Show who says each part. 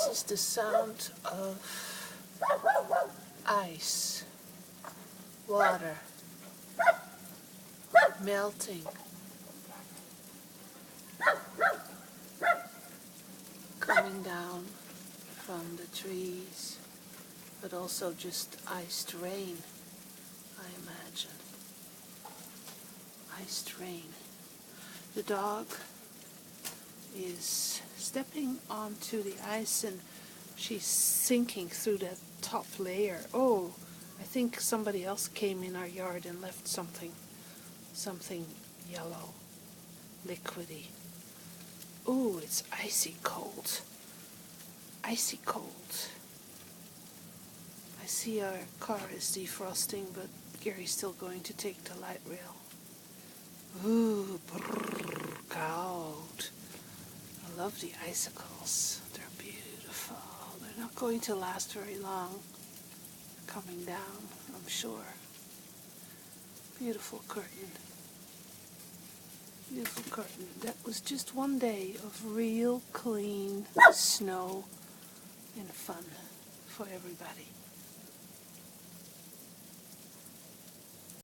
Speaker 1: is the sound of ice, water, melting, coming down from the trees, but also just iced rain, I imagine. Iced rain. The dog is stepping onto the ice and she's sinking through that top layer. Oh, I think somebody else came in our yard and left something yellow, liquidy. Oh, it's icy cold. Icy cold. I see our car is defrosting, but Gary's still going to take the light rail. Ooh, brrr, cold. I love the icicles. They're beautiful. They're not going to last very long. Coming down, I'm sure. Beautiful curtain. Beautiful curtain. That was just one day of real clean snow and fun for everybody.